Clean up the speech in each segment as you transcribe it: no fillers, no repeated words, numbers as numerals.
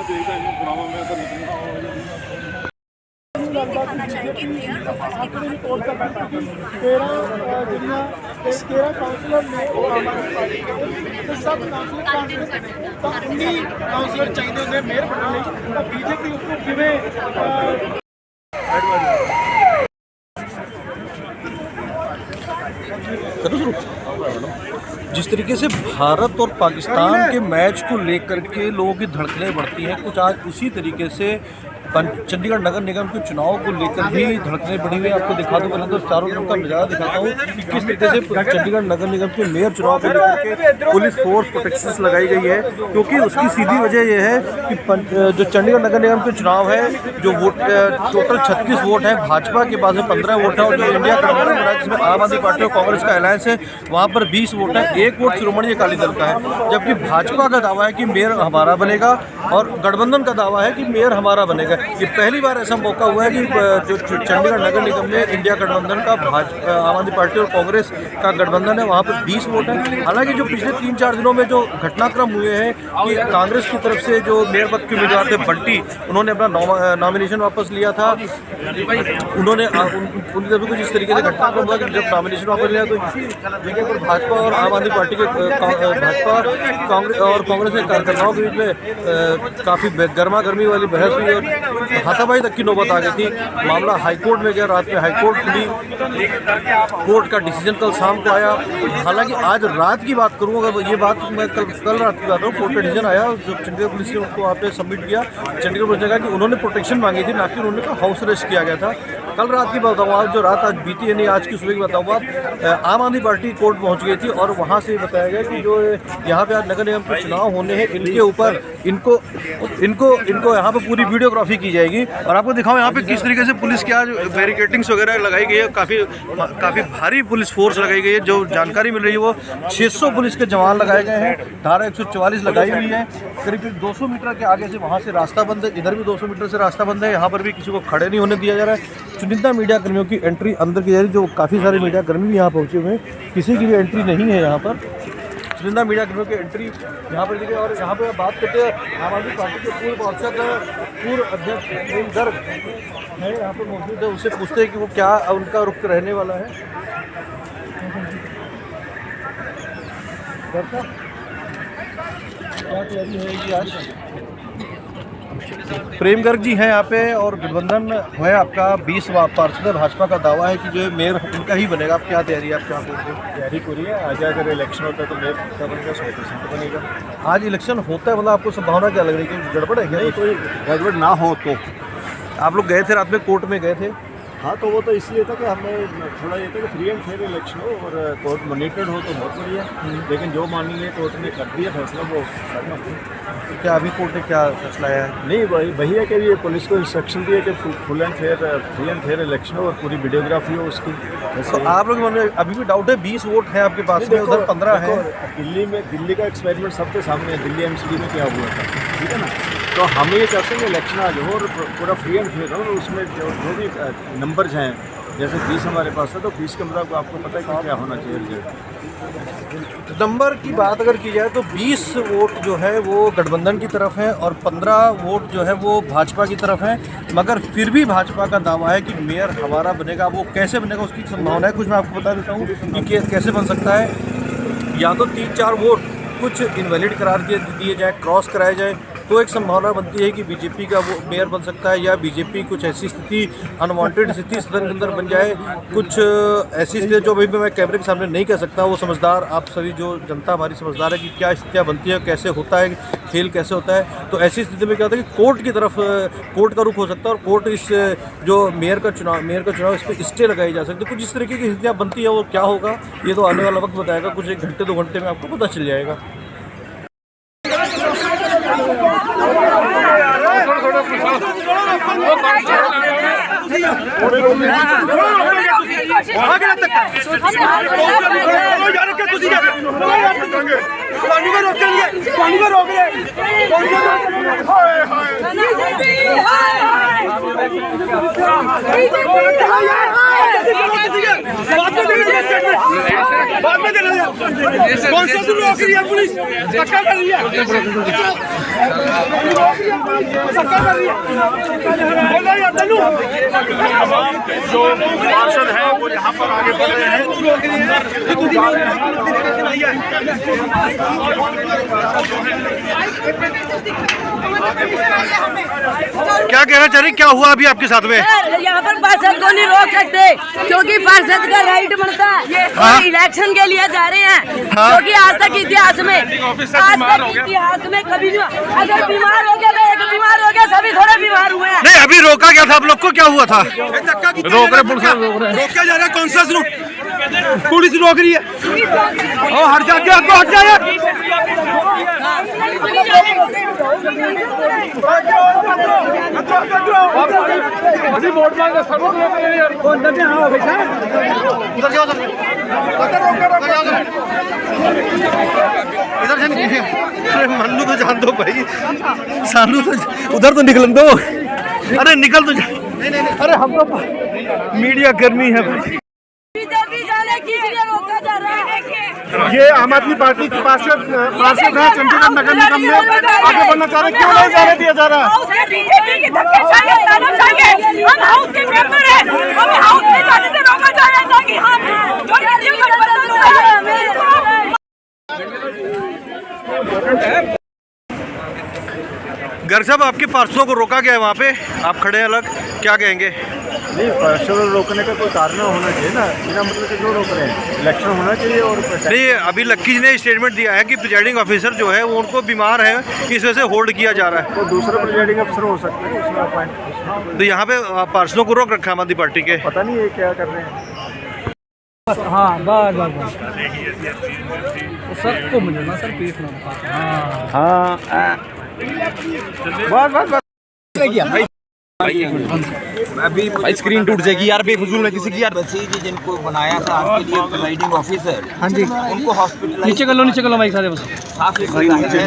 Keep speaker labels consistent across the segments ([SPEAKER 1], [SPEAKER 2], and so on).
[SPEAKER 1] दिखाना चाहेंगे mayor office के बाहर
[SPEAKER 2] काउंसलर ने सब काउंसलर चाहिए होंगे मेयर बनने बीजेपी उसको किवें
[SPEAKER 3] जिस तरीके से भारत और पाकिस्तान के मैच को लेकर के लोगों की धड़कनें बढ़ती हैं, कुछ आज उसी तरीके से चंडीगढ़ नगर निगम के चुनाव को लेकर भी धड़कनें बढ़ी हुई है। आपको दिखा दूं, पहले तो चारों तरफ का नज़ारा दिखाता हूँ कि किस तरीके से चंडीगढ़ नगर निगम के मेयर चुनाव को लेकर के पुलिस फोर्स प्रोटेक्शन लगाई गई है, क्योंकि उसकी सीधी वजह यह है कि जो चंडीगढ़ नगर निगम के चुनाव है, जो वोट टोटल 36 वोट है, भाजपा के पास में 15 वोट है और जो इंडिया गठबंधन बना है जिसमें आम आदमी पार्टी और कांग्रेस का अलायंस है, वहाँ पर 20 वोट है। 1 वोट शिरोमणि अकाली दल का है, जबकि भाजपा का दावा है कि मेयर हमारा बनेगा और गठबंधन का दावा है कि मेयर हमारा बनेगा। ये पहली बार ऐसा मौका हुआ है कि जो चंडीगढ़ नगर निगम में इंडिया गठबंधन का आम आदमी पार्टी और कांग्रेस का गठबंधन है, वहाँ पर 20 वोट है। हालांकि जो पिछले 3-4 दिनों में जो घटनाक्रम हुए हैं कि कांग्रेस की तरफ से जो मेयर पद के उम्मीदवार थे बंटी, उन्होंने अपना नॉमिनेशन वापस लिया था। उन्होंने उनकी तरफ कुछ इस तरीके से घटनाक्रम हुआ कि जब नॉमिनेशन वापस लिया तो इसी जगह पर भाजपा और आम आदमी पार्टी के भाजपा कांग्रेस और कांग्रेस के कार्यकर्ताओं के बीच में काफ़ी गर्मा गर्मी वाली बहस हुई और हाथापाई तक की नौबत आ गई थी। मामला हाईकोर्ट में गया, रात में हाईकोर्ट खुली, कोर्ट का डिसीजन कल शाम को आया। हालांकि आज रात की बात करूँ, अगर ये बात मैं कल रात की बात करूँ, कोर्ट का डिसीजन आया, जो चंडीगढ़ पुलिस ने उनको आपने सबमिट किया। चंडीगढ़ पुलिस ने कहा कि उन्होंने प्रोटेक्शन मांगी थी, ना कि उन्होंने कहा हाउस अरेस्ट किया गया था। कल रात की बताऊँ आप, जो रात आज बीती है, नहीं आज की सुबह की बताऊँ आप, आम आदमी पार्टी कोर्ट पहुँच गई थी और वहाँ से बताया गया कि जो यहाँ पे आज नगर निगम के चुनाव होने हैं, इनके ऊपर इनको यहाँ पे पूरी वीडियोग्राफी की जाएगी। और आपको दिखाऊं यहाँ पे किस तरीके से पुलिस की आज बैरिकेटिंग्स वगैरह लगाई गई है, काफ़ी भारी पुलिस फोर्स लगाई गई है। जो जानकारी मिल रही है वो 600 पुलिस के जवान लगाए गए हैं, धारा 144 लगाई हुई है। करीब 200 मीटर के आगे से वहाँ से रास्ता बंद है, इधर भी 200 मीटर से रास्ता बंद है। यहाँ पर भी किसी को खड़े नहीं होने दिया जा रहा है। चुनिंदा मीडिया कर्मियों की एंट्री अंदर की जा रही है, जो काफ़ी सारे मीडिया कर्मी भी यहाँ पहुँचे हुए हैं, किसी की भी एंट्री नहीं है यहाँ पर। चुनिंदा मीडिया कर्मियों की एंट्री यहाँ पर देखिए। और यहाँ पर बात करते हैं आम आदमी पार्टी के पूर्व पार्षद पूर्व अध्यक्ष प्रेम गर्ग है यहाँ पर मौजूद है, उससे पूछते हैं कि वो क्या उनका रुख रहने वाला है। क्या तैयारी रहेगी आज? प्रेम गर्ग जी हैं यहाँ पे और गठबंधन है आपका 20 पार्षद, भाजपा का दावा है कि जो मेयर उनका ही बनेगा। आप क्या तैयारी है, आप क्या बोलते हैं?
[SPEAKER 2] तैयारी पूरी है। आज अगर इलेक्शन होता है तो मेयर का बनेगा, 100% बनेगा।
[SPEAKER 3] आज इलेक्शन होता है, मतलब आपको संभावना क्या लग रही है कि गड़बड़ है क्या?
[SPEAKER 2] नहीं, कोई गड़बड़ ना हो तो।
[SPEAKER 3] आप लोग गए थे रात में, कोर्ट में गए थे?
[SPEAKER 2] हाँ, तो वो तो इसलिए था कि हमें थोड़ा ये था कि फ्री एंड फेयर इलेक्शन हो और कोर्ट मॉनिटर्ड हो तो बहुत बढ़िया। लेकिन जो माननीय कोर्ट ने कर दिया फैसला वो करना।
[SPEAKER 3] क्या अभी कोर्ट ने क्या फैसला है?
[SPEAKER 2] नहीं, वही है कि ये पुलिस को इंस्ट्रक्शन दिए कि फ्री एंड फेयर इलेक्शन हो और पूरी वीडियोग्राफी हो उसकी।
[SPEAKER 3] तो आप लोग अभी भी डाउट है? 20 वोट हैं आपके पास में, उधर 15 है।
[SPEAKER 2] दिल्ली का एक्सपेरिमेंट सबके सामने है, दिल्ली MCD में क्या हुआ था, ठीक है ना। तो हम ये चाहते हैं कि इलेक्शन आज हो और पूरा फ्री एंड फेयर हो। उसमें जो भी नंबर्स हैं, जैसे 20 हमारे पास है तो 20 के मुताबिक आपको पता है कि क्या होना चाहिए रिजल्ट।
[SPEAKER 3] नंबर की बात अगर की जाए तो 20 वोट जो है वो गठबंधन की तरफ है और 15 वोट जो है वो भाजपा की तरफ है। मगर फिर भी भाजपा का दावा है कि मेयर हमारा बनेगा। वो कैसे बनेगा उसकी संभावना है, कुछ मैं आपको बता देता हूँ कि कैसे बन सकता है। या तो 3-4 वोट कुछ इनवैलिड करार दिए जाए, क्रॉस कराए जाए, तो एक संभावना बनती है कि बीजेपी का वो मेयर बन सकता है। या बीजेपी कुछ ऐसी स्थिति, अनवांटेड स्थिति सदन के अंदर बन जाए, कुछ ऐसी स्थिति जो अभी मैं कैमरे के सामने नहीं कह सकता। वो समझदार, आप सभी जो जनता हमारी समझदार है कि क्या स्थितियाँ बनती है, कैसे होता है खेल, कैसे होता है। तो ऐसी स्थिति में क्या होता है कि कोर्ट की तरफ कोर्ट का रुख हो सकता है और कोर्ट इस जो मेयर का चुनाव इस पर स्टे लगाई जा सकती है। कुछ इस तरीके की स्थितियाँ बनती है। वो क्या होगा ये तो आने वाला वक्त बताएगा। कुछ 1 घंटे 2 घंटे में आपको पता चल जाएगा।
[SPEAKER 1] रोक
[SPEAKER 4] बाद में देना यार। कौन सा रोक रही है पुलिस? धक्का कर रही है, धक्का कर रही है। बोलो यार तनु,
[SPEAKER 2] जो पार्षद है वो यहाँ पर आगे बढ़ रहे हैं।
[SPEAKER 3] क्या कहना चाह रही, क्या हुआ अभी आपके साथ में?
[SPEAKER 5] यहाँ पर पार्षद को नहीं रोक सकते क्योंकि पार्षद का राइट बनता है। ये इलेक्शन के लिए जा रहे हैं क्योंकि आज तक इतिहास में कभी नहीं हुआ। अगर बीमार हो गया तो एक बीमार हो गया, सभी थोड़े बीमार हुए हैं।
[SPEAKER 3] नहीं, अभी रोका गया था आप लोग को, क्या हुआ था?
[SPEAKER 4] रोक रहे पुलिस, रोका जा रहा है। कौन सा पुलिस रोक रही है? ओ हट जाके, आपको हट जाए। वोट मांगे
[SPEAKER 3] इधर से नहीं, मन्नू तो जान दो भाई, सानू तो उधर तो निकल दो। अरे निकल तो जा। अरे हम तो मीडिया कर्मी है भाई।
[SPEAKER 5] बीजेपी जाने किसी ने रोका जा रहा है।
[SPEAKER 4] ये आम आदमी पार्टी के पार्षद है चंडीगढ़ नगर निगम में, आगे बढ़ना चाह रहे, क्यों नहीं जाने दिया जा रहा?
[SPEAKER 5] बीजेपी के धक्के खाएंगे, ताना खाएंगे। हम हाउस के मेंबर हैं, हमें हाउस में जाने से रोका जा रहा है ताकि हम जो न्यू गठबंधन हुआ है
[SPEAKER 3] गर्ग साहब, आपके पार्षदों को रोका गया है वहाँ पे, आप खड़े अलग, क्या कहेंगे?
[SPEAKER 2] नहीं, पार्षद रोकने का कोई कारण होना चाहिए ना, बिना मतलब के क्यों रोक रहे हैं? इलेक्शन होना चाहिए। और
[SPEAKER 3] नहीं, अभी लक्की जी ने स्टेटमेंट दिया है कि प्रिजाइडिंग ऑफिसर जो है वो उनको बीमार है, इस वजह से होल्ड किया जा रहा है।
[SPEAKER 2] तो दूसरा प्रिजाइडिंग अफसर हो सकता है उसमें अपॉइंट।
[SPEAKER 3] तो यहाँ पे पार्षदों को रोक रखा है आम आदमी पार्टी के,
[SPEAKER 2] पता नहीं ये क्या कर रहे हैं।
[SPEAKER 6] हाँ बस बस बस सर को मुझे ना सर पेट में
[SPEAKER 7] अभी स्क्रीन टूट जाएगी यार, बेफजूल में किसी की यार। बसीज जिनको बनाया था आपके लिए प्रिजाइडिंग ऑफिसर, हाँ जी, उनको हॉस्पिटल
[SPEAKER 6] नीचे कर लो माइक सारे बस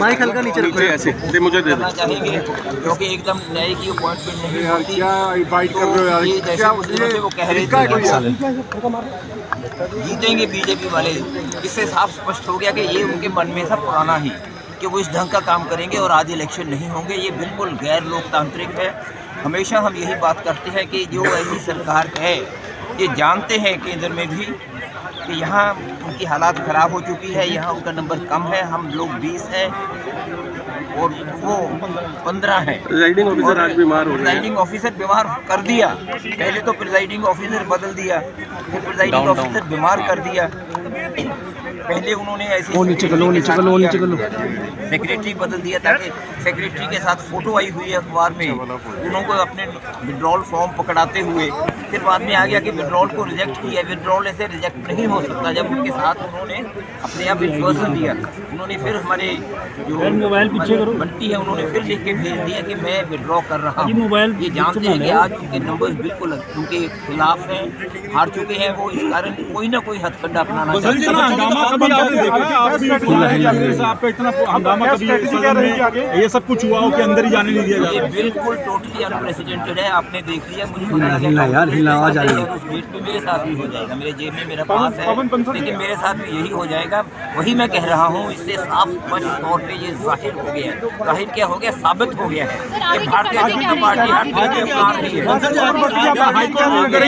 [SPEAKER 7] माइक हल्का नीचे रखो, ऐसे दे मुझे दे देना चाहेंगे क्योंकि एकदम नए की अपॉइंटमेंट नहीं होती।
[SPEAKER 2] क्या बाइट कर रहे हो यार?
[SPEAKER 7] ये जैसे वो कह रहे थे जीतेंगे बीजेपी वाले, इससे साफ स्पष्ट हो गया कि ये उनके मन में था पुराना ही कि वो इस ढंग का काम करेंगे और आज इलेक्शन नहीं होंगे। ये बिल्कुल गैर लोकतांत्रिक है। हमेशा हम यही बात करते हैं कि जो ऐसी सरकार है, ये जानते हैं केंद्र में भी कि यहाँ उनकी हालात ख़राब हो चुकी है, यहाँ उनका नंबर कम है, हम लोग 20 हैं और वो 15 हैं। प्रिजाइडिंग ऑफिसर आज बीमार हो गए, प्रिजाइडिंग ऑफिसर बीमार कर दिया। पहले तो प्रिजाइडिंग ऑफिसर बदल दिया, फिर प्रिजाइडिंग ऑफिसर बीमार कर दिया। पहले उन्होंने ऐसे सेक्रेटरी बदल दिया ताकि सेक्रेटरी के साथ फोटो आई हुई है अखबार में, उनको अपने विड्रॉल फॉर्म पकड़ाते हुए। फिर बाद में आ गया कि विड्रॉल को रिजेक्ट किया। विड्रॉल ऐसे रिजेक्ट नहीं हो सकता जब उनके साथ उन्होंने अपने आप विश्वासन दिया। उन्होंने फिर हमारे जो बनती है उन्होंने फिर लिख के भेज दिया कि मैं विड्रॉ कर रहा हूँ। ये जानते हैं कि आज उनके नंबर्स बिल्कुल उनके खिलाफ हैं, हार चुके हैं वो, इस कारण कोई ना कोई हथकंडा अपनाना चाहते हैं।
[SPEAKER 4] ये सब कुछ हुआ हो कि अंदर ही जाने नहीं दिया जाता।
[SPEAKER 7] ये बिल्कुल टोटली अनप्रेसिडेंटेड है। आपने देख लिया, मुझे उस गेट पे मेरे साथ भी हो जाएगा, मेरे जेब में मेरा पास है, लेकिन मेरे साथ भी यही हो जाएगा। वही मैं कह रहा हूँ, इससे साफ स्पष्ट तौर पे ये जाहिर हो गया है। जाहिर क्या हो गया, साबित हो गया है कि भारतीय जनता पार्टी हर तरह के काम रही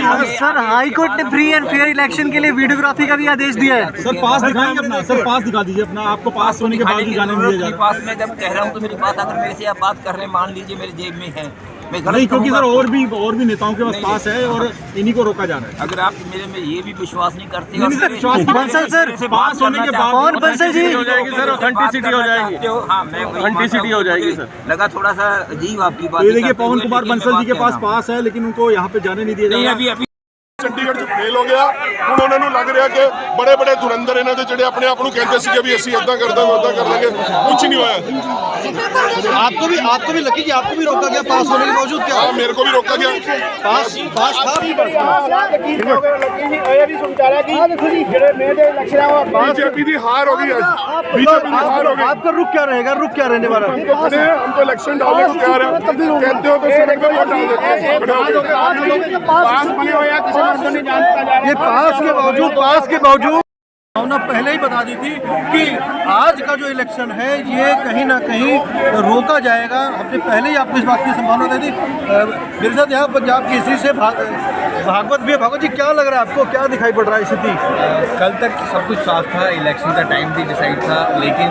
[SPEAKER 7] है।
[SPEAKER 6] सर हाईकोर्ट ने फ्री एंड फेयर इलेक्शन के लिए वीडियोग्राफी का भी आदेश दिया है।
[SPEAKER 4] सर पास दिखाएंगे अपना, सर पास दिखा दीजिए अपना, आपको पास होने के बाद ही जाने नहीं दिया जाता।
[SPEAKER 7] पास में जब कह रहा हूँ तो मेरी बात अगर मेरे से आप बात कर रहे हैं, मान लीजिए मेरे जेब में है, मैं
[SPEAKER 4] नहीं, क्योंकि सर और भी नेताओं के पास है और इन्हीं को रोका जा रहा है।
[SPEAKER 7] अगर आप मेरे में ये भी विश्वास नहीं करते
[SPEAKER 4] बंसल सर पास होने के बाद
[SPEAKER 6] और बंसल जी
[SPEAKER 4] हो जाएगी सर, ऑथेंटिसिटी हो जाएगी।
[SPEAKER 7] हाँ, मैं
[SPEAKER 4] ऑथेंटिसिटी हो जाएगी सर।
[SPEAKER 7] लगा थोड़ा सा अजीब आपकी बात।
[SPEAKER 4] देखिए पवन कुमार बंसल जी के पास है, लेकिन उनको यहाँ पे जाने नहीं दिया जा रहा।
[SPEAKER 8] ਚੰਡੀਗੜ੍ਹ 'ਚ ਫੇਲ ਹੋ ਗਿਆ। ਹੁਣ ਉਹਨਾਂ ਨੂੰ ਲੱਗ ਰਿਹਾ ਕਿ ਬੜੇ ਬੜੇ ਧੁਰੰਦਰ ਇਹਨਾਂ ਦੇ ਜਿਹੜੇ ਆਪਣੇ ਆਪ ਨੂੰ ਕਹਿੰਦੇ ਸੀਗੇ ਵੀ ਅਸੀਂ ਇਦਾਂ ਕਰ ਦਾਂਗੇ ਉਦਾਂ ਕਰ ਦਾਂਗੇ, ਕੁਝ ਨਹੀਂ ਹੋਇਆ।
[SPEAKER 3] आपको भी लकी जी, आपको भी रोका गया पास होने के बावजूद? क्या
[SPEAKER 8] हाँ, मेरे को भी रोका गया।
[SPEAKER 3] पास था?
[SPEAKER 8] बीजेपी की हार हो गई आज, बीजेपी की हार हो गई।
[SPEAKER 3] आपका रुक क्या रहेगा, रुक क्या रहने वाला?
[SPEAKER 8] हम तो इलेक्शन डालने को तैयार हैं। कहते हो तो सड़क पर वोट डाल देते हैं।
[SPEAKER 3] ये पास के बावजूद भावना पहले ही बता दी थी कि आज का जो इलेक्शन है ये कहीं ना कहीं रोका जाएगा। हमने पहले ही आपको इस बात की संभावना दी थी। मेरे साथ यहाँ पंजाब केसरी से भागवत भी है। भागवत जी, क्या लग रहा है आपको, क्या दिखाई पड़ रहा है स्थिति?
[SPEAKER 9] कल तक सब कुछ साफ था, इलेक्शन का टाइम भी डिसाइड था, लेकिन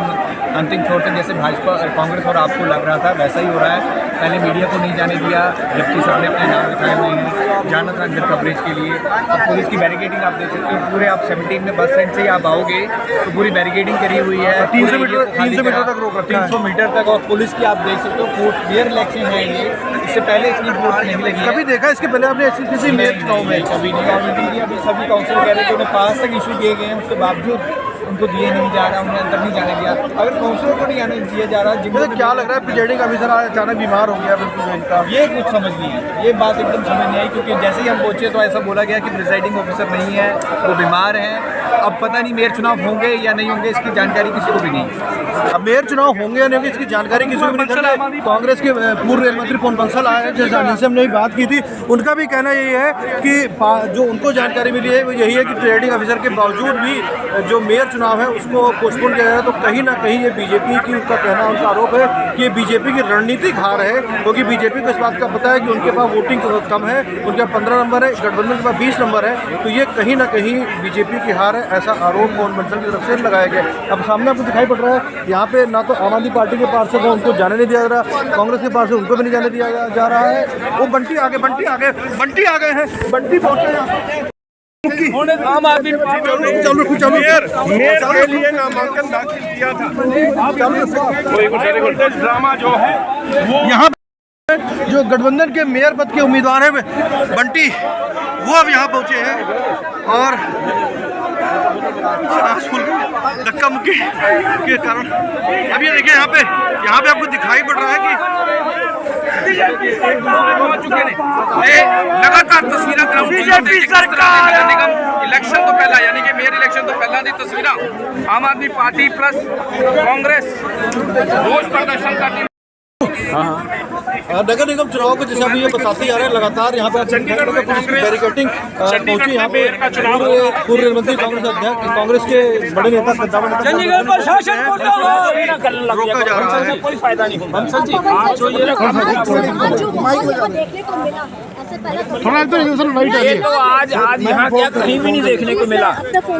[SPEAKER 9] अंतिम छोर तक जैसे भाजपा कांग्रेस और आपको लग रहा था वैसा ही हो रहा है। पहले मीडिया को नहीं जाने दिया, जबकि सबने अपने नाम लिखाए हुए हैं, जाना था अंदर कवरेज के लिए। अब पुलिस की बैरिकेडिंग आप देख सकते हो, पूरे आप 17 में बस स्टैंड से आप आओगे तो पूरी बैरिकेडिंग करी हुई है,
[SPEAKER 3] 300 मीटर तक रोक रखा है।
[SPEAKER 9] 300 मीटर तक। और पुलिस की आप देख सकते हो, फोर्थ क्लियर इलेक्शन है ये, इससे पहले इतनी वोट नहीं लगी।
[SPEAKER 3] कभी देखा इसके पहले आपने ऐसी किसी मेयर चुनाव में?
[SPEAKER 9] कभी नहीं। और मीटिंग की अभी सभी काउंसिल कह रहे थे उन्हें 5 तक इशू किए गए हैं, उसके बावजूद उनको दिए नहीं जा रहा, उन्हें अंदर नहीं जाने दिया। अगर काउंसिलर को नहीं आने दिया जा रहा, जिनको
[SPEAKER 3] क्या लग रहा है प्रिजाइडिंग ऑफिसर अचानक बीमार हो गया? बिल्कुल इनका
[SPEAKER 9] ये कुछ समझ नहीं है, ये बात एकदम समझ नहीं आई, क्योंकि जैसे ही हम पहुंचे तो ऐसा बोला गया कि प्रिजाइडिंग ऑफिसर नहीं है, वो बीमार हैं। अब पता नहीं मेयर चुनाव होंगे या नहीं होंगे, इसकी जानकारी किसी को भी नहीं।
[SPEAKER 3] अब मेयर चुनाव होंगे या नहीं होंगे इसकी जानकारी किसी को भी नहीं। कांग्रेस के पूर्व रेल मंत्री पवन बंसल आए हैं, जिनसे हमने बात की थी, उनका भी कहना यही है कि जो उनको जानकारी मिली है वो यही है कि प्रिजाइडिंग ऑफिसर के बावजूद भी जो मेयर चुनाव है उसको पोस्टपोन किया गया। तो कहीं ना कहीं ये बीजेपी की, उनका कहना, उनका आरोप है कि ये बीजेपी की रणनीतिक हार है, क्योंकि बीजेपी को इस बात का पता है कि उनके पास वोटिंग कम है, उनके पास 15 नंबर है, गठबंधन के पास 20 नंबर है। तो ये कहीं ना कहीं बीजेपी की हार है, ऐसा आरोप पवन बंसल की तरफ से लगाया गया। अब सामने आपको दिखाई पड़ रहा है यहाँ पे ना तो आम आदमी पार्टी के पार्षद है, उनको जाने नहीं दिया जा रहा, कांग्रेस के पार्षद उनको भी नहीं जाने दिया जा रहा है। वो बंटी आ गए हैं, बंटी पहुंचे
[SPEAKER 4] आम आदमी मेयर के लिए नामांकन दाखिल किया था। ड्रामा जो है वो
[SPEAKER 3] यहाँ जो गठबंधन के मेयर पद के उम्मीदवार हैं बंटी, वो अब यहाँ पहुंचे हैं और धक्का मुक्की के कारण अब ये देखिए यहाँ पे आपको दिखाई पड़ रहा है कि
[SPEAKER 4] लगातार तस्वीरें बीजेपी सरकार इलेक्शन तो पहला, यानी कि मेयर इलेक्शन तो पहला दी तस्वीरें आम आदमी पार्टी प्लस कांग्रेस रोज प्रदर्शन करती।
[SPEAKER 3] नगर निगम चुनाव को जैसे अभी ये बताते जा रहे हैं, लगातार यहाँ पे चंडीगढ़ में पुलिस की बैरिकेडिंग पहुंची। यहाँ पे पूर्व रेल मंत्री कांग्रेस के बड़े नेता
[SPEAKER 6] चंडीगढ़ प्रशासन को
[SPEAKER 3] रोका जा रहा है,
[SPEAKER 6] कोई फायदा नहीं होगा।
[SPEAKER 1] ये
[SPEAKER 6] तो आज यहाँ क्या कहीं भी नहीं देखने को मिला,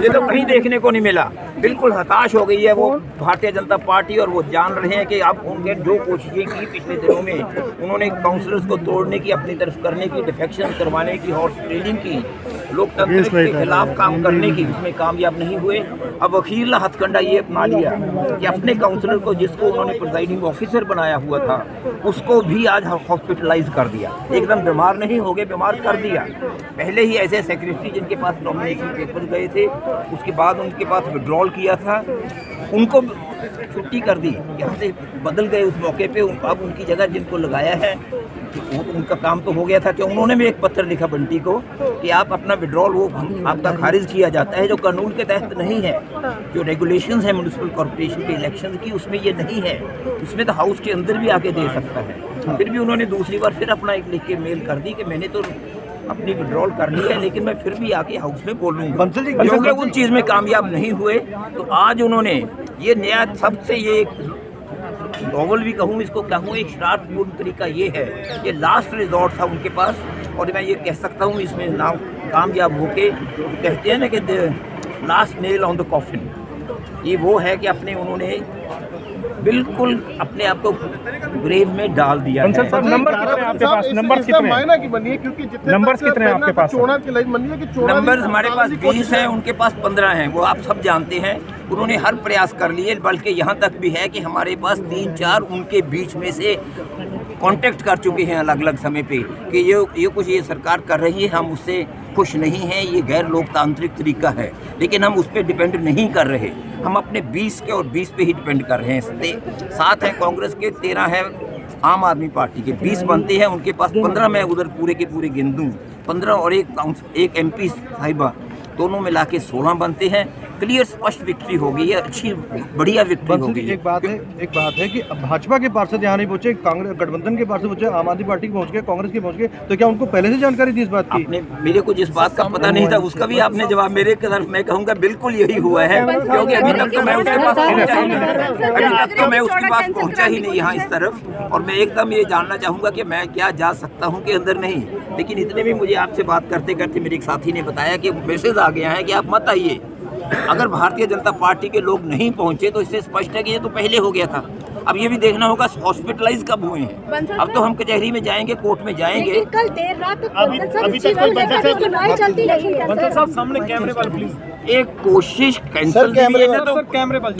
[SPEAKER 6] ये तो कहीं देखने को नहीं मिला। बिल्कुल हताश हो गई है वो भारतीय जनता पार्टी, और वो जान रहे हैं कि अब उनके जो कोशिशें की पिछले दिनों में, उन्होंने काउंसिलर्स को तोड़ने की, अपनी तरफ करने की, डिफेक्शन करवाने की, हॉर्स ट्रेडिंग की, लोकतंत्र के खिलाफ काम करने की, उसमें कामयाब नहीं हुए। अब अखीरला हथकंडा ये अपना लिया कि अपने काउंसिलर को, जिसको उन्होंने प्रिजाइडिंग ऑफिसर बनाया हुआ था, उसको भी आज हॉस्पिटलाइज कर दिया। एकदम बीमार नहीं हो गए, बीमार कर दिया। पहले ही ऐसे सेक्रेटरी जिनके पास नॉमिनेशन पेपर गए थे, उसके बाद उनके पास विड्रॉल किया था, उनको छुट्टी कर दी, यहाँ से बदल गए उस मौके पे। अब उनकी जगह जिनको लगाया है उनका काम तो हो गया था कि उन्होंने भी एक पत्र लिखा बंटी को कि आप अपना विड्रॉल, वो आपका खारिज किया जाता है, जो कानून के तहत नहीं है। जो रेगुलेशंस है म्यूनिसिपल कॉर्पोरेशन के इलेक्शन की, उसमें ये नहीं है, उसमें तो हाउस के अंदर भी आके दे सकता है। फिर भी उन्होंने दूसरी बार फिर अपना एक लिख के मेल कर दी कि मैंने तो अपनी विड्रॉल कर ली है, लेकिन मैं फिर भी आके हाउस में बोलूँगा, क्योंकि उन चीज़ में कामयाब नहीं हुए। तो आज उन्होंने ये नया, सबसे ये नॉवल भी कहूँ, इसको कहूँ एक शरारतपूर्ण तरीका ये है, ये लास्ट रिजॉर्ट था उनके पास, और मैं ये कह सकता हूँ इसमें नाम कामयाब होके, कहते हैं ना कि last nail on the coffin, ये वो है कि अपने उन्होंने बिल्कुल अपने आप को ग्रेव में डाल दिया है।
[SPEAKER 4] नंबर कितने आपके पास? नंबर कितने मायना की बनी है, क्योंकि नंबर्स कितने हैं आपके पास?
[SPEAKER 6] नंबर हमारे पास 20 हैं, उनके पास 15 हैं, वो आप सब जानते हैं। उन्होंने हर प्रयास कर लिए, बल्कि यहाँ तक भी है कि हमारे पास 3-4 उनके बीच में से कांटेक्ट कर चुके हैं अलग अलग समय पे कि ये कुछ ये सरकार कर रही है, हम उससे खुश नहीं हैं, ये गैर लोकतांत्रिक तरीका है, लेकिन हम उस पर डिपेंड नहीं कर रहे। हम अपने 20 के और 20 पे ही डिपेंड कर रहे हैं। 7 हैं कांग्रेस के, 13 हैं आम आदमी पार्टी के, 20 बनते हैं उनके पास, 15 मैं उधर पूरे के पूरे गिन दूँ, 15 और एक MP साहिबा, दोनों मिला के 16 बनते हैं। क्लियर स्पष्ट विक्ट्री होगी, ये अच्छी बढ़िया विक्ट्री होगी।
[SPEAKER 3] एक बात है कि भाजपा के पार्षद यहाँ नहीं पहुंचे, कांग्रेस गठबंधन के पार्षद पहुंचे, आम आदमी पार्टी के पहुंच गए, कांग्रेस के पहुंच गए, तो क्या उनको पहले से जानकारी थी इस बात की?
[SPEAKER 6] आपने मेरे को जिस बात का पता नहीं था उसका भी आपने जवाब मेरे तरफ, मैं कहूँगा बिल्कुल यही हुआ है, क्योंकि अभी तक तो मैं उसके पास पहुँचा ही नहीं, अभी तक तो मैं उसके पास पहुँचा ही नहीं यहाँ इस तरफ। और मैं एकदम ये जानना चाहूँगा कि मैं क्या जा सकता हूँ कि अंदर नहीं। लेकिन इतने में मुझे आपसे बात करते करते मेरे एक साथी ने बताया कि मैसेज आ गया है कि आप मत आइए। अगर भारतीय जनता पार्टी के लोग नहीं पहुंचे तो इससे स्पष्ट है कि ये तो पहले हो गया था। अब ये भी देखना होगा हॉस्पिटलाइज कब हुए हैं। अब तो हम कचहरी में जाएंगे, कोर्ट में जाएंगे।
[SPEAKER 1] कल देर रात चलती रही है।
[SPEAKER 3] सामने कैमरे वाले प्लीज।
[SPEAKER 6] एक कोशिश कैंसिल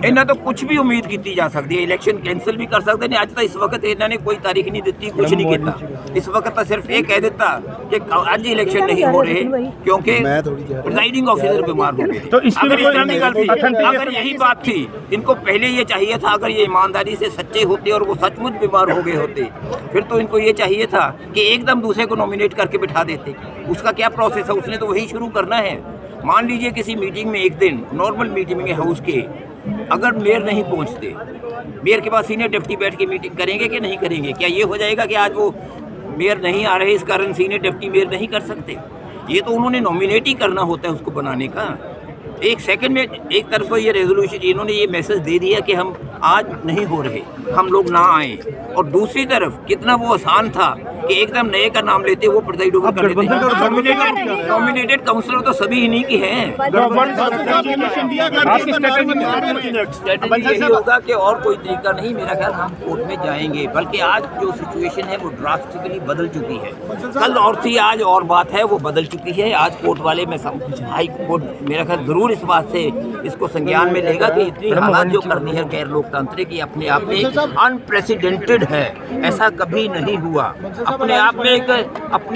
[SPEAKER 6] इन्हें तो कुछ भी उम्मीद की जा सकती है, इलेक्शन कैंसिल भी कर सकते हैं। आज तक इस वक्त इन्होंने कोई तारीख नहीं दी, कुछ नहीं किया। इस वक्त तो सिर्फ ये कह देता कि आज इलेक्शन नहीं हो रहे क्योंकि प्रिजाइडिंग ऑफिसर बीमार हो गए। अगर यही बात थी, इनको पहले ये चाहिए था, अगर ये ईमानदारी से सच्चे होते और वो सचमुच बीमार हो गए होते, फिर तो इनको ये चाहिए था कि एकदम दूसरे को नॉमिनेट करके बिठा देते। उसका क्या प्रोसेस है, उसने तो वही शुरू करना है। मान लीजिए किसी मीटिंग में एक दिन नॉर्मल मीटिंग में हाउस के अगर मेयर नहीं पहुंचते, मेयर के पास सीनियर डिप्टी बैठ के मीटिंग करेंगे कि नहीं करेंगे? क्या ये हो जाएगा कि आज वो मेयर नहीं आ रहे इस कारण सीनियर डिप्टी मेयर नहीं कर सकते? ये तो उन्होंने नॉमिनेट ही करना होता है उसको बनाने का। एक सेकंड में एक तरफ तो ये रेजोल्यूशन, इन्होंने ये मैसेज दे दिया कि हम आज नहीं हो रहे, हम लोग ना आए, और दूसरी तरफ कितना वो आसान था कि एकदम नए का नाम लेते वो प्रिजाइड ओवर कर देते। नॉमिनेटेड काउंसलर तो सभी इन्हीं की हैं। स्ट्रेटेजी यही होगा कि और कोई तरीका नहीं, मेरा ख्याल हम कोर्ट में जाएंगे। बल्कि आज जो सिचुएशन है वो ड्रास्टिकली बदल चुकी है। कल और थी, आज और बात है, वो बदल चुकी है। आज कोर्ट वाले में हाई कोर्ट मेरा ख्याल जरूर इस बात से इसको संज्ञान में लेगा कि इतनी हालात जो करनी है गैर लोकतांत्रिक, ये अपने आप में अनप्रेसिडेंटेड है, ऐसा कभी नहीं हुआ। अपने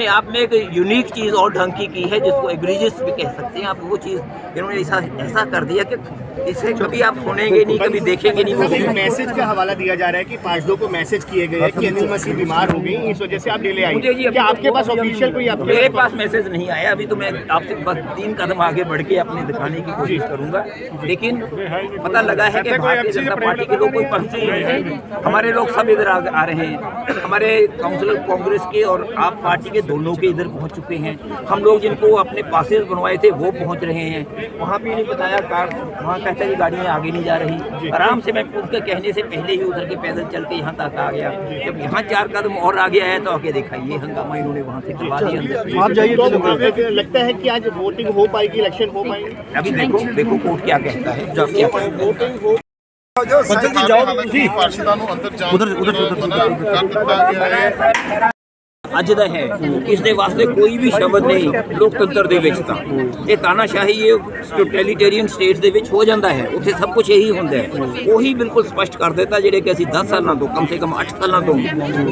[SPEAKER 6] आप में एक यूनिक चीज़ और ढंग की है, जिसको एग्रीजियस भी कह सकते हैं आप। वो चीज़ इन्होंने ऐसा कर दिया कि इसे कभी आप सुनेंगे नहीं, कभी देखेंगे नहीं।
[SPEAKER 2] मैसेज का हवाला दिया जा रहा है कि 5-2 को मैसेज किए गए कि अनिल मसीह बीमार हो गई, इस वजह से आप डिले आई। क्या आपके पास ऑफिशियल कोई?
[SPEAKER 6] मेरे पास मैसेज नहीं आया अभी, तो मैं आपसे बस 3 कदम आगे बढ़ के अपने दिखाने की कोशिश करूंगा। लेकिन पता लगा है कि भारतीय जनता पार्टी के लोग कोई पहुंचे ही नहीं। हमारे लोग सब इधर आ रहे हैं, हमारे काउंसिलर कांग्रेस के और आप पार्टी के दोनों के इधर पहुंच चुके हैं। हम लोग जिनको अपने पासेस बनवाए थे वो पहुंच रहे हैं। वहाँ भी नहीं बताया, वहाँ कहता है गाड़ियाँ आगे नहीं जा रही। आराम से मैं उनके कहने से पहले ही उधर के पैदल चल के यहाँ तक आ गया। जब यहाँ 4 कदम और आगे आया तो आके देखा ये हंगामा इन्होंने वहाँ से करवा दिया।
[SPEAKER 2] आप जाइए। लगता है कि आज वोटिंग हो पाएगी, इलेक्शन हो पाएगी?
[SPEAKER 6] अभी देखो कोर्ट क्या कहता है। जब क्या
[SPEAKER 8] वोटिंग हो उधर
[SPEAKER 6] ਅੱਜ ਦਾ ਹੈ, ਇਸ ਦੇ ਵਾਸਤੇ ਕੋਈ ਵੀ ਸ਼ਬਦ ਨਹੀਂ ਲੋਕਤੰਤਰ ਦੇ ਵਿੱਚ। ਤਾਂ ਇਹ ਤਾਨਾਸ਼ਾਹੀ, ਇਹ ਟੋਟੈਲੀਟੇਰੀਅਨ ਸਟੇਟਸ ਦੇ ਵਿੱਚ ਹੋ ਜਾਂਦਾ ਹੈ, ਉੱਥੇ ਸਭ ਕੁਝ ਇਹੀ ਹੁੰਦਾ ਹੈ। ਉਹੀ ਬਿਲਕੁਲ ਸਪਸ਼ਟ ਕਰ ਦਿੱਤਾ ਜਿਹੜੇ ਕਿ ਅਸੀਂ 10 ਸਾਲਾਂ ਤੋਂ, ਕਮ ਸੇ ਕਮ 8 ਸਾਲਾਂ ਤੋਂ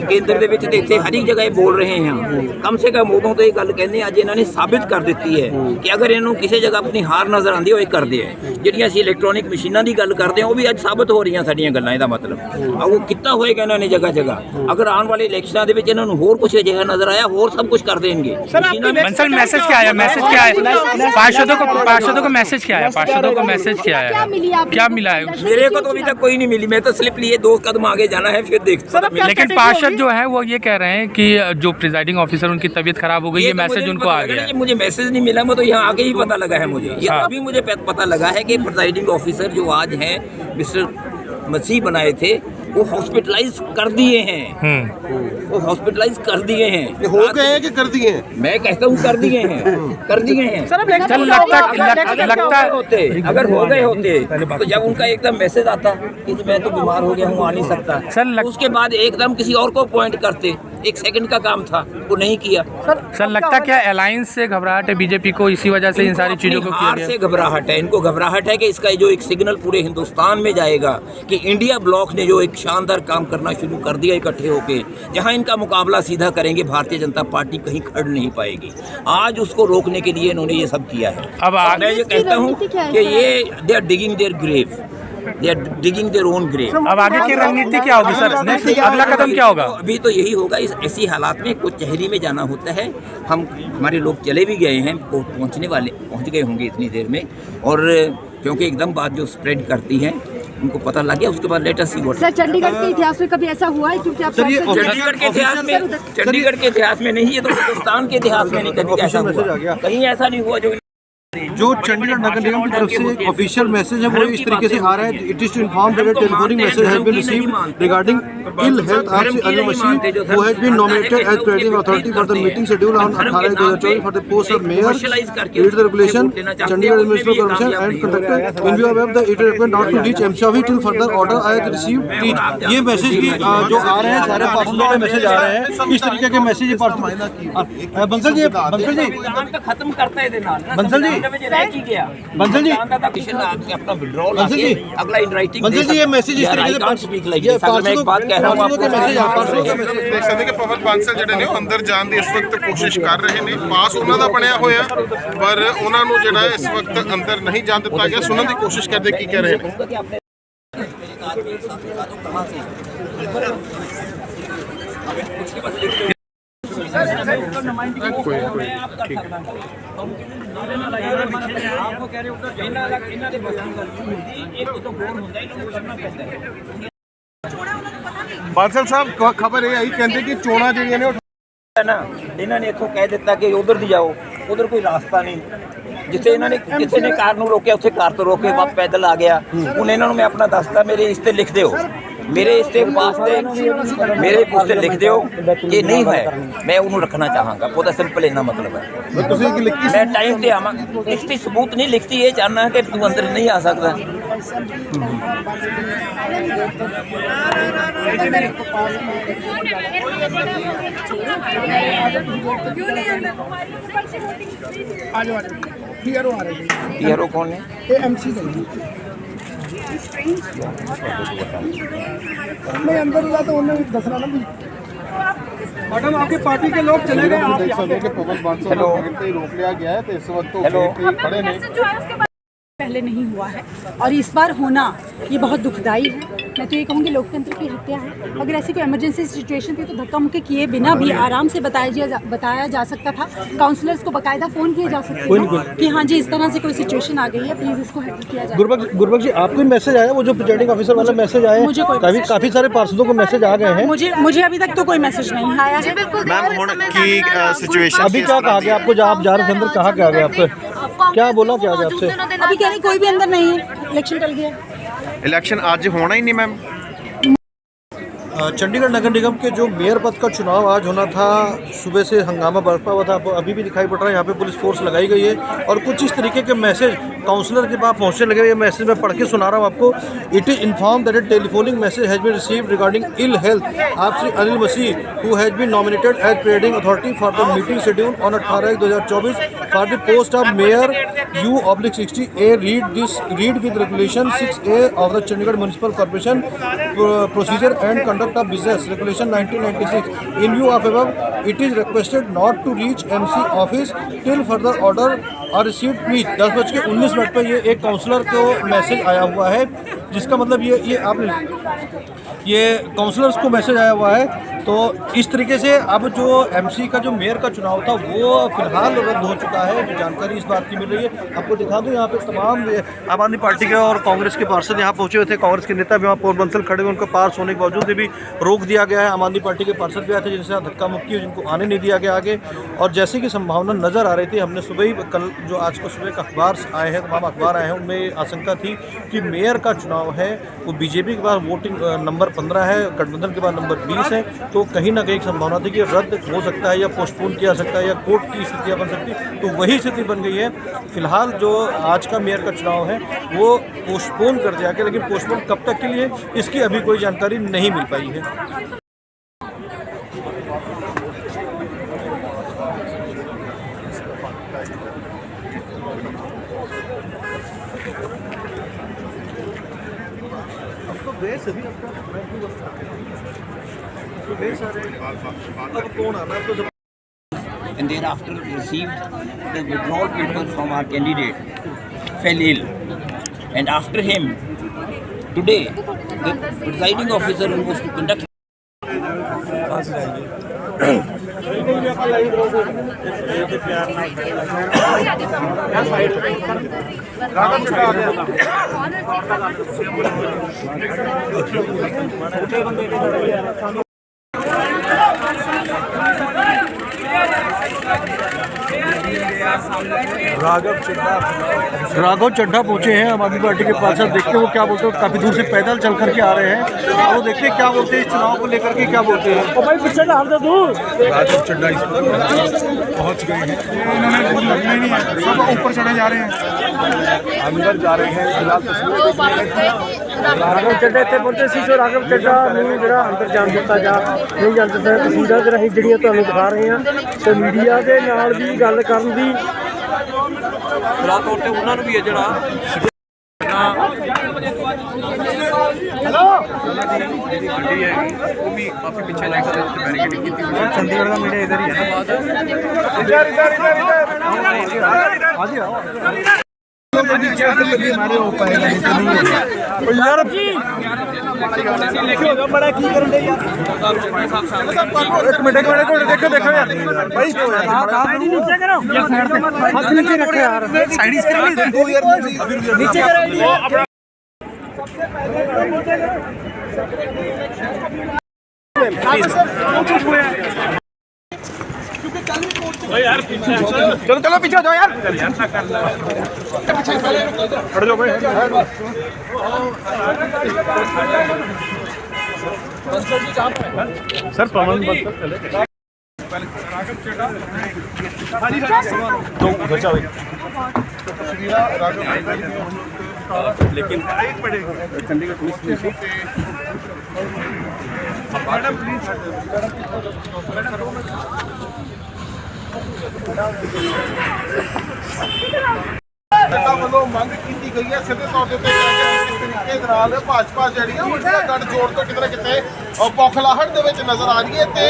[SPEAKER 6] ਕੇਂਦਰ ਦੇ ਵਿੱਚ ਤੇ ਇੱਥੇ ਹਰ ਇੱਕ ਜਗ੍ਹਾ ਇਹ ਬੋਲ ਰਹੇ ਹਾਂ। ਕਮ ਸੇ ਕਮ ਉਦੋਂ ਤੋਂ ਇਹ ਗੱਲ ਕਹਿੰਦੇ ਅੱਜ ਇਹਨਾਂ ਨੇ ਸਾਬਿਤ ਕਰ ਦਿੱਤੀ ਹੈ ਕਿ ਅਗਰ ਇਹਨੂੰ ਕਿਸੇ ਜਗ੍ਹਾ ਆਪਣੀ ਹਾਰ ਨਜ਼ਰ ਆਉਂਦੀ ਉਹ ਇਹ ਕਰਦੇ ਹੈ। ਜਿਹੜੀਆਂ ਅਸੀਂ ਇਲੈਕਟ੍ਰੋਨਿਕ ਮਸ਼ੀਨਾਂ ਦੀ ਗੱਲ ਕਰਦੇ ਹਾਂ ਉਹ ਵੀ ਅੱਜ ਸਾਬਿਤ ਹੋ ਰਹੀਆਂ ਸਾਡੀਆਂ ਗੱਲਾਂ। ਇਹਦਾ ਮਤਲਬ ਉਹ ਕੀਤਾ ਹੋਏਗਾ ਇਹਨਾਂ ਨੇ ਜਗ੍ਹਾ ਜਗ੍ਹਾ। ਅਗਰ ਆਉਣ ਵਾਲੇ ਇਲੈਕਸ਼ਨਾਂ ਦੇ ਵਿੱਚ ਇਹਨਾਂ ਨੂੰ ਹੋਰ ਕੁਝ जगह नजर आया और सब कुछ कर देंगे।
[SPEAKER 10] सर मैसेज क्या आया? मैसेज क्या है? पार्षदों को मैसेज क्या आया? पार्षदों को मैसेज क्या आया? क्या मिला है?
[SPEAKER 6] मेरे को तो अभी तक कोई नहीं मिली। मैं तो सिर्फ लिए 2 कदम आगे जाना है फिर देखते।
[SPEAKER 10] लेकिन पार्षद जो है वो ये कह रहे हैं कि जो प्रिजाइडिंग ऑफिसर उनकी तबीयत खराब हो गई, ये मैसेज उनको आ गया।
[SPEAKER 6] मुझे मैसेज नहीं मिला, मैं तो यहाँ आगे ही पता लगा है मुझे। ये अभी मुझे पता लगा है कि प्रिजाइडिंग ऑफिसर जो आज हैं मिस्टर मसीह बनाए थे वो हॉस्पिटलाइज कर दिए हैं। वो हॉस्पिटलाइज कर दिए हैं।
[SPEAKER 8] हो गए हैं कि कर दिए हैं?
[SPEAKER 6] मैं कहता हूँ कर दिए हैं, कर दिए हैं।
[SPEAKER 10] लगता
[SPEAKER 6] होते अगर हो गए होते तो जब उनका एकदम मैसेज आता कि मैं तो बीमार हो गया हूँ, आ नहीं सकता सर, उसके बाद एकदम किसी और को अपॉइंट करते। 1 सेकंड का काम था, वो नहीं किया।
[SPEAKER 10] सर लगता क्या अलायंस से घबराहट है बीजेपी को, इसी वजह से इन सारी चीजों को किया गया?
[SPEAKER 6] से घबराहट है, इनको घबराहट है कि इसका जो एक सिग्नल पूरे हिंदुस्तान में जाएगा कि इंडिया ब्लॉक ने जो एक शानदार काम करना शुरू कर दिया इकट्ठे होके, जहां इनका मुकाबला सीधा करेंगे भारतीय जनता पार्टी कहीं खड़ नहीं पाएगी। आज उसको रोकने के लिए इन्होंने ये सब किया है।
[SPEAKER 10] अब
[SPEAKER 6] मैं ये कहता हूँ कि ये they are digging their grave, they are digging their own grave.
[SPEAKER 10] अब आगे की रणनीति क्या होगी सर? अगला कदम क्या होगा?
[SPEAKER 6] अभी तो यही होगा, इस ऐसी हालात में कुछ कचहरी में जाना होता है। हमारे लोग चले भी गए हैं, पहुंच गए होंगे इतनी देर में। और
[SPEAKER 7] क्योंकि एकदम बात जो स्प्रेड करती है उनको पता लग गया, उसके बाद let us see what.
[SPEAKER 5] Sir Chandigarh के इतिहास में कभी ऐसा हुआ है? क्योंकि आप
[SPEAKER 7] चंडीगढ़ के इतिहास में नहीं, ये तो हिंदुस्तान के इतिहास में नहीं कभी ऐसा हुआ, कहीं ऐसा नहीं हुआ
[SPEAKER 3] जो चंडीगढ़ नगर निगम की तरफ से एक ऑफिशियल मैसेज है वो इस तरीके से आ रहा है, it is to inform that telephonic message has been received regarding ill health of Ali Masih who has been nominated as president authority for the meeting schedule on 18/2024 for the post of mayor read the regulation Chandigarh municipal corporation and conductor in view of the it recommend not to reach MCOV till further order I have received reach. ये message की जो आ रहे हैं सारे पार्षदों के message आ रहे हैं, इस तरीके के मैसेज बंसल जी
[SPEAKER 7] खत्म करता है
[SPEAKER 3] बंसल जी बंसल जी
[SPEAKER 7] अपना विड्रॉल अगला इन राइटिंग
[SPEAKER 3] बंसल जी ये मैसेज इस तरीके से
[SPEAKER 7] स्पीक लाइक दिस। मैं एक बात कह रहा हूं आपको,
[SPEAKER 8] देख सकते कि पवन बांसल ਜਿਹੜੇ ਨੇ ਅੰਦਰ ਜਾਣ ਦੀ ਇਸ ਵਕਤ ਕੋਸ਼ਿਸ਼ ਕਰ ਰਹੇ ਨੇ। ਪਾਸ ਉਹਨਾਂ ਦਾ ਬਣਿਆ ਹੋਇਆ ਪਰ ਉਹਨਾਂ ਨੂੰ ਜਿਹੜਾ ਇਸ ਵਕਤ ਅੰਦਰ ਨਹੀਂ ਜਾਣ ਦਿੱਤਾ ਗਿਆ। ਸੁਣਨ ਦੀ ਕੋਸ਼ਿਸ਼ ਕਰਦੇ ਕੀ ਕਹਿ ਰਹੇ ਨੇ। ਬਾਂਸਲ ਸਾਹਿਬ ਖਬਰ ਇਹ ਆਈ ਕਹਿੰਦੇ ਕਿ ਚੋਣਾਂ ਜਿਹੜੀਆਂ ਨੇ
[SPEAKER 6] ਨਾ ਇਹਨਾਂ ਨੇ ਇੱਥੋਂ ਕਹਿ ਦਿੱਤਾ ਕਿ ਉਧਰ ਦੀ ਜਾਓ, ਉਧਰ ਕੋਈ ਰਾਸਤਾ ਨਹੀਂ। ਜਿੱਥੇ ਇਹਨਾਂ ਨੇ ਕਿਸੇ ਨੇ ਕਾਰ ਨੂੰ ਰੋਕਿਆ ਉੱਥੇ ਕਾਰ ਤੋਂ ਰੋਕੇ ਵਾਪ ਪੈਦਲ ਆ ਗਿਆ। ਹੁਣ ਇਹਨਾਂ ਨੂੰ ਮੈਂ ਆਪਣਾ ਦੱਸਦਾ, ਮੇਰੇ ਇਸ ਤੇ ਲਿਖ ਦਿਓ, ਮੇਰੇ ਇਸ ਤੇ ਵਾਸਤੇ ਮੇਰੇ ਉਸ ਤੇ ਲਿਖ ਦਿਓ ਕਿ ਨਹੀਂ ਹੈ, ਮੈਂ ਉਹਨੂੰ ਰੱਖਣਾ ਚਾਹਾਂਗਾ। ਉਹਦਾ ਸਿੰਪਲ ਇੰਨਾ ਮਤਲਬ ਹੈ।
[SPEAKER 8] ਤੁਸੀਂ ਇੱਕ ਲਿਖੀ
[SPEAKER 6] ਮੈਂ ਟਾਈਮ ਤੇ ਆਵਾਂ, ਲਿਖਤੀ ਸਬੂਤ ਨਹੀਂ ਲਿਖਤੀ, ਇਹ ਚਾਹਨਾ ਕਿ ਤੂੰ ਅੰਦਰ ਨਹੀਂ ਆ ਸਕਦਾ।
[SPEAKER 1] पीआरओ
[SPEAKER 6] कौन है?
[SPEAKER 1] एमसी मैं अंदर हुआ तो उन्होंने दसना ना भी। मैडम आपकी पार्टी के लोग चले गए, आप देख सकते हैं कि पवन बांसल को रोक लिया गया है, तो इस वक्त तो खड़े नहीं
[SPEAKER 5] पहले नहीं हुआ है और इस बार होना ये बहुत दुखदाई है। मैं तो ये कहूँगी लोकतंत्र की हत्या है। अगर ऐसी कोई इमरजेंसी सिचुएशन थी तो धक्का मुक्की किए बिना भी आराम से बताया जा सकता था। काउंसलर्स को बाकायदा फ़ोन किया जा सकता था कि हाँ जी इस तरह से कोई सिचुएशन आ गई है, प्लीज़ इसको हैंडल किया जाए।
[SPEAKER 3] गुरबख्श जी आपको मैसेज आया, वो जो प्रिजाइडिंग ऑफिसर वाला मैसेज आया?
[SPEAKER 5] मुझे
[SPEAKER 3] काफ़ी सारे पार्षदों को मैसेज आ गए हैं।
[SPEAKER 5] मुझे अभी तक तो कोई मैसेज नहीं आया है।
[SPEAKER 3] अभी क्या कहा गया आपको जब आप जा रहे थे अंदर, कहा क्या गया आपसे, क्या बोला क्या गया आपसे?
[SPEAKER 5] अभी कह रही कोई भी अंदर नहीं है, इलेक्शन टल गया।
[SPEAKER 8] इलेक्शन आज होना ही नहीं मैम।
[SPEAKER 3] चंडीगढ़ नगर निगम के जो मेयर पद का चुनाव आज होना था, सुबह से हंगामा बरपा हुआ था, अभी भी दिखाई पड़ रहा है। यहाँ पे पुलिस फोर्स लगाई गई है और कुछ इस तरीके के मैसेज काउंसलर के पास पहुँचने लगे। ये मैसेज मैं पढ़ के सुना रहा हूँ आपको। It is inform that a telephonic message has been received regarding ill health of Shri Anil Masih who has been nominated as presiding authority for the meeting schedule on 18/2024 for the post of mayor U/60A read with regulation 6A of the Chandigarh municipal corporation procedure and conduct of business regulation 1996 in view of above it is requested not to reach MC office till further order are received please। 10:19 पर ये एक counsellor को message आया हुआ है, जिसका मतलब ये आपने ये काउंसलर्स को मैसेज आया हुआ है। तो इस तरीके से अब जो MC का जो मेयर का चुनाव था वो फिलहाल रद्द हो चुका है। जो जानकारी इस बात की मिल रही है आपको दिखा दूँ, यहाँ पे तमाम आम आदमी पार्टी के और कांग्रेस के पार्षद यहाँ पहुँचे हुए थे। कांग्रेस के नेता भी वहाँ पवन बांसल खड़े हुए, उनको पास होने के बावजूद भी रोक दिया गया है। आम आदमी पार्टी के पार्षद भी आए थे जिनसे धक्का मुक्की, जिनको आने नहीं दिया गया आगे। और जैसे कि संभावना नज़र आ रही थी, हमने सुबह ही कल जो आज को सुबह का अखबार आए हैं, तमाम अखबार आए हैं, उनमें आशंका थी कि मेयर का चुनाव है वो बीजेपी के पास वोटिंग नंबर 15 है, गठबंधन के बाद नंबर 20 है। तो कहीं ना कहीं संभावना थी कि रद्द हो सकता है या पोस्टपोन किया सकता है या कोर्ट की स्थितियाँ बन सकती, तो वही स्थिति बन गई है। फिलहाल जो आज का मेयर का चुनाव है वो पोस्टपोन कर दिया गया, लेकिन पोस्टपोन कब तक के लिए इसकी अभी कोई जानकारी नहीं मिल पाई है।
[SPEAKER 7] And thereafter received the withdrawal paper from our candidate fell ill, and after him today the presiding officer who was to conduct
[SPEAKER 3] Raghav Chadha पहुंचे हैं आम आदमी पार्टी के पास। अब देखते हैं वो क्या बोलते हैं। काफ़ी दूर से पैदल चल करके आ रहे हैं और वो देखते हैं क्या बोलते हैं इस चुनाव को लेकर के क्या बोलते हैं।
[SPEAKER 1] राघव चड्ढा इस वक्त पहुंच गए हैं, सब ऊपर चढ़े जा रहे हैं, अंदर जा रहे हैं।
[SPEAKER 11] राघव चड्ढा ਇੱਥੇ ਪਹੁੰਚੇ ਸੀ ਜੋ ਰਾਘਵ ਚੱਡਾ ਨੂੰ ਜਿਹੜਾ ਅੰਦਰ ਜਾਣ ਦਿੱਤਾ ਜਾਂ ਨਹੀਂ ਜਾਣ ਦਿੱਤਾ। ਤਸਵੀਰਾਂ ਦੇ ਰਾਹੀਂ ਜਿਹੜੀਆਂ ਤੁਹਾਨੂੰ ਦਿਖਾ ਰਹੇ ਹਾਂ ਤੇ ਮੀਡੀਆ ਦੇ ਨਾਲ ਵੀ ਗੱਲ ਕਰਨ ਦੀ
[SPEAKER 3] ਖੁੱਲ੍ਹਾ ਤੌਰ ਤੇ ਉਹਨਾਂ ਨੂੰ ਵੀ ਹੈ ਜਿਹੜਾ ਗੱਡੀ ਹੈ ਉਹ ਵੀ ਕਾਫੀ ਪਿੱਛੇ ਲੈ ਕੇ ਬੈਰੀਕੇਡਿੰਗ ਕੀਤੀ ਹੋਈ ਹੈ। ਚੰਡੀਗੜ੍ਹ ਦਾ ਮੀਡੀਆ ਇਧਰ ਹੀ ਹੈ ਨਾ ਬਾਅਦ
[SPEAKER 1] हमारे हो पाएगा यार बड़ा की कर ले यार। एक मिनट देखो यार भाई नीचे करो हाथ नीचे रखो यार, साइड इस करो दो यार नीचे करो। यार चलो चलो पीछे जाओ यार, खड़े जाओ भाई। सर पवन तो उधर जाओ लेकिन चंडीगढ़ पुलिस मैडम प्लीज ਵੱਲੋਂ ਮੰਗ ਕੀਤੀ ਗਈ ਹੈ ਸਿੱਧੇ ਤੌਰ ਤੇ ਕਿਸ ਤਰੀਕੇ ਦੇ ਨਾਲ ਭਾਜਪਾ ਜਿਹੜੀ ਹੈ ਇੰਡੀਆ ਗੱਠਜੋੜ ਤੋਂ ਕਿਤੇ ਨਾ ਕਿਤੇ ਬੌਖਲਾਹਟ ਦੇ ਵਿੱਚ ਨਜ਼ਰ ਆ ਰਹੀ ਹੈ ਤੇ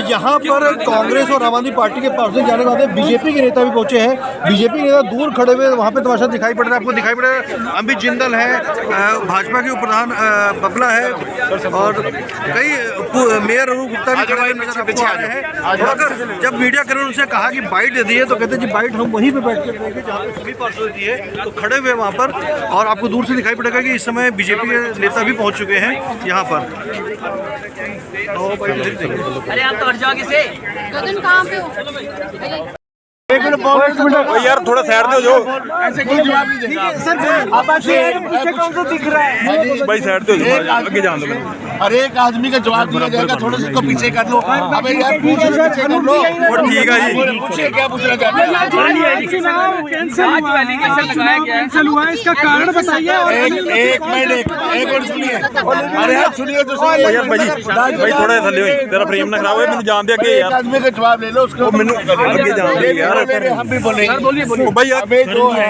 [SPEAKER 3] यहाँ पर कांग्रेस और आम आदमी पार्टी के पास से जाने के बाद बीजेपी के नेता भी पहुंचे हैं। बीजेपी के नेता दूर खड़े हुए वहाँ पे तमाशा दिखाई पड़ रहा है, आपको दिखाई पड़ रहा है। अमित जिंदल है, भाजपा के प्रधान बबला है और कई मेयर अरूप गुप्ता भी खड़े नजर आ रहे हैं। अगर जब मीडिया कर्मी उनसे कहा कि बाइट दे दिए तो कहते जी बाइट हम वहीं पे बैठ कर देंगे जहाँ पे सभी पार्षद दिए तो खड़े हुए वहाँ पर। और आपको दूर से दिखाई पड़ेगा कि इस समय बीजेपी के नेता भी पहुँच चुके हैं यहाँ पर।
[SPEAKER 7] अरे आप तो हट जाओ किसे
[SPEAKER 5] गगन कहाँ पे हो?
[SPEAKER 1] एक मिनट यार थोड़ा साइड दे जो ऐसे कोई जवाब नहीं देगा सर। आप पीछे कौन सा दिख रहा है भाई, साइड दे जो आगे जान दो। हर एक आदमी का जवाब दिया जाएगा, थोड़ा सा इसको पीछे कर लो। अबे यार पूछ लो वो ठीक है जी, पूछिए क्या पूछना चाहते हैं। कैंसिल हुआ है, इसका कारण बताइए। एक मिनट सुनिए, अरे आप सुनिए तो भाई थोड़ा थले होई तेरा फ्रेम ना खराब है। मैंने जान दिया कि यार आदमी का जवाब ले लो, उसको मैंने आगे जान दिया यार। हम भी बोलेंगे भाई हमें जो है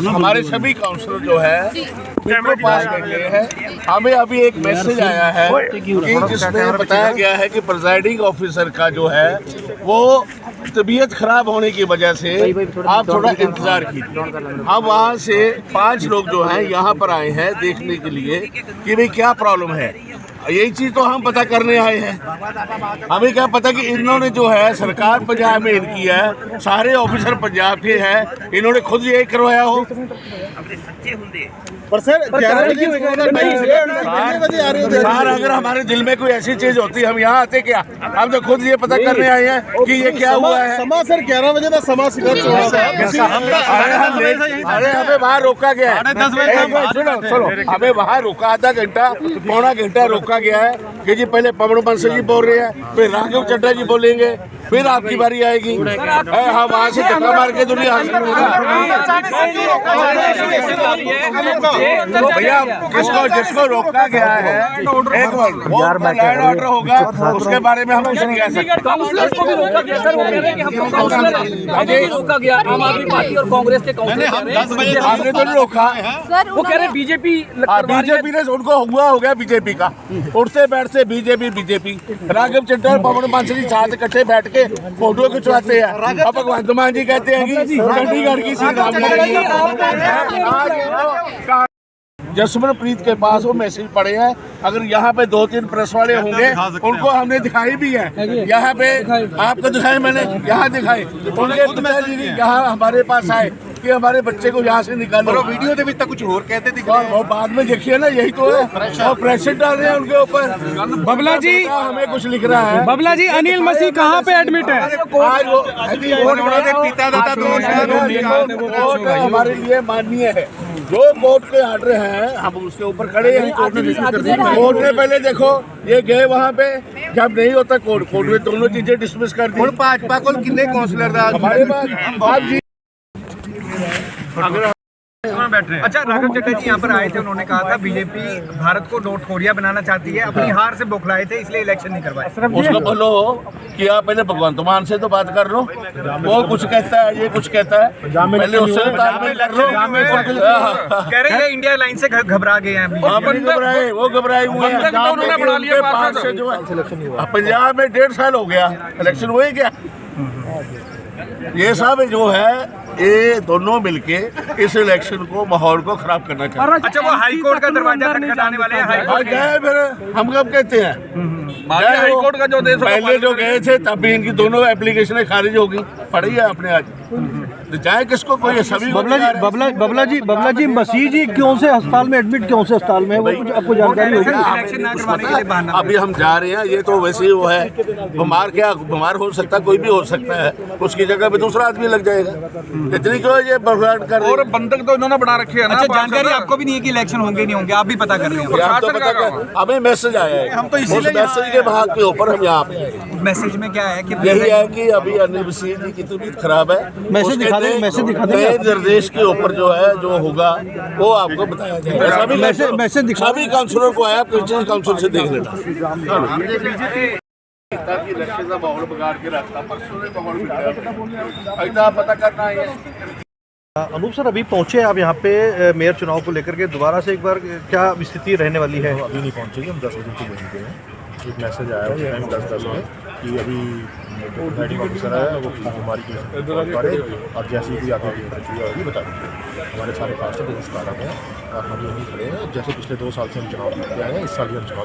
[SPEAKER 1] हमारे सभी काउंसलर जो है उनको पास बैठे हैं। हमें अभी एक मैसेज आया है कि जिसमें बताया गया है कि प्रिजाइडिंग ऑफिसर का जो है वो तबीयत खराब होने की वजह से आप थोड़ा इंतजार कीजिए। हम वहाँ से 5 लोग जो हैं यहाँ पर आए हैं देखने के लिए कि भाई क्या प्रॉब्लम है। यही चीज़ तो हम पता करने आए हैं। हमें क्या पता कि इन्होंने जो है सरकार पंजाब में इनकी है, सारे ऑफिसर पंजाब के हैं, इन्होंने खुद ये करवाया हो। पर सर 11 बजे आ रहे हो सर, अगर हमारे दिल में कोई ऐसी चीज होती हम यहाँ आते क्या? हम तो खुद ये पता करने आए हैं कि ये क्या हुआ है। समा सर 11 बजे का समा अरे हमें वहाँ रोका गया है। सुनो हमें वहाँ रोका आधा घंटा पौना घंटा रोका गया है कि जी पहले पवन बंसल जी बोल रहे हैं, फिर राघव चड्ढा जी बोलेंगे, फिर आपकी बारी आएगी। हम वहाँ से धक्का मार के दुनिया भैया जिसको रोका गया है एक लैंड ऑर्डर होगा उसके बारे में हम कुछ नहीं कह सकते।
[SPEAKER 6] रोका गया आम आदमी पार्टी और कांग्रेस के
[SPEAKER 1] हमने तो रोका,
[SPEAKER 6] वो कह रहे बीजेपी
[SPEAKER 1] ने उनको हुआ हो गया बीजेपी का उठते बैठते बीजेपी। राघव चड्ढा और पवन बंसल जी साथ इकट्ठे बैठ के फोटो खिंचवाते हैं। अब भगवंत मान जी कहते हैं कि चंडीगढ़ की सीट जसवंतप्रीत के पास वो मैसेज पड़े हैं। अगर यहाँ पे 2-3 प्रेस वाले होंगे उनको हमने दिखाई भी है, यहाँ पे आपको दिखाए, मैंने यहाँ दिखाए, उनके पिताजी यहाँ हमारे पास आए कि हमारे बच्चे को यहाँ से निकालो।
[SPEAKER 9] वीडियो के बीच कुछ और कहते थे
[SPEAKER 1] और बाद में देखिए ना, यही तो है, और प्रेशर डाल रहे हैं उनके ऊपर।
[SPEAKER 11] बबला जी,
[SPEAKER 1] हमें कुछ लिख रहा है।
[SPEAKER 11] बबला जी, अनिल मसीह कहाँ पे एडमिट है?
[SPEAKER 1] आज वो कोर्ट हमारे लिए माननीय है, जो कोर्ट के ऑर्डर हैं हम उसके ऊपर खड़े हैं। कोर्ट ने पहले देखो ये गए वहाँ पे, जब नहीं होता कोर्ट में दोनों चीजें डिसमिस कर दी।
[SPEAKER 9] भाजपा को कितने काउंसलर
[SPEAKER 1] हमारे पास आप जी
[SPEAKER 9] अच्छा, राघव चड्ढा जी यहाँ पर आए थे, उन्होंने कहा था बीजेपी भारत को नॉर्थ कोरिया बनाना चाहती है, अपनी हार से बौखलाए थे इसलिए इलेक्शन नहीं करवाए।
[SPEAKER 1] उसको बोलो कि आप पहले भगवंत मान से तो बात कर लो, वो कुछ कहता है, ये कुछ कहता है, पहले उससे तालमेल कर लो।
[SPEAKER 9] कह रहे हैं इंडिया लाइन से घबरा गए हैं,
[SPEAKER 1] घबराए, वो घबराए हुए हैं। पंजाब में 1.5 साल हो गया इलेक्शन हुए क्या? ये सब जो है ये दोनों मिलके इस इलेक्शन को, माहौल को खराब करना चाहते हैं।
[SPEAKER 9] अच्छा, वो हाई कोर्ट का दरवाजा खटखटाने वाले हैं। हाई कोर्ट
[SPEAKER 1] गए, फिर हम कब कहते हैं
[SPEAKER 4] हाई कोर्ट का जो देश
[SPEAKER 1] पहले जो गए थे तब भी इनकी दोनों एप्लीकेशनें खारिज हो गई, पड़ी है अपने आज। तो जाए किसको, कोई सभी।
[SPEAKER 3] बबला जी, मसीह जी क्यों से अस्पताल में एडमिट, क्यों से अस्पताल में, वो कुछ आपको जानकारी होगी?
[SPEAKER 1] अभी हम जा रहे हैं, ये तो वैसे ही वो है, बीमार हो सकता है, कोई भी हो सकता है, उसकी जगह पे दूसरा आदमी लग जाएगा। इतनी क्यों ये बर्बाद कर रहे हैं?
[SPEAKER 4] और बंधक तो इन्होंने बना रखे है ना।
[SPEAKER 9] अच्छा, जानकारी आपको भी नहीं है कि इलेक्शन होंगे नहीं होंगे, आप भी पता कर रहे हैं?
[SPEAKER 1] हमें मैसेज आया है, हम तो इसीलिए मैसेज के भाग के ऊपर हम यहाँ पे आए।
[SPEAKER 9] मैसेज में क्या है कि
[SPEAKER 1] यही है कि अभी अनिल मसीह जी की तबीयत खराब है,
[SPEAKER 3] मैसेज दिखा दें।
[SPEAKER 1] नए निर्देश के ऊपर जो है जो होगा वो आपको बताया जाएगा।
[SPEAKER 3] मैसेज दिखा,
[SPEAKER 1] सभी काउंसलर को आया, क्रिश्चियन काउंसिल से देख लेना। इलेक्शन का माहौल बिगाड़ के रखता, परसों ने माहौल बिगाड़ा, पता करना है।
[SPEAKER 3] अनूप सर, अभी पहुंचे आप यहाँ पे मेयर चुनाव को लेकर के, दोबारा से एक बार क्या स्थिति रहने वाली है?
[SPEAKER 2] अभी नहीं पहुँचेगी, हम 10 बजे की वहीं पे हैं। एक मैसेज आया है टाइम 10 में कि अभी जो हेडिंग ऑफिसर है वो हमारी करे, और जैसे ही कोई आगे प्रक्रिया होगी बता दीजिए। हमारे सारे पास पुरस्कार हैं और हम यहीं खड़े हैं, जैसे पिछले 2 साल से हम चुनाव करते आए हैं, इस साल भी हम चुनाव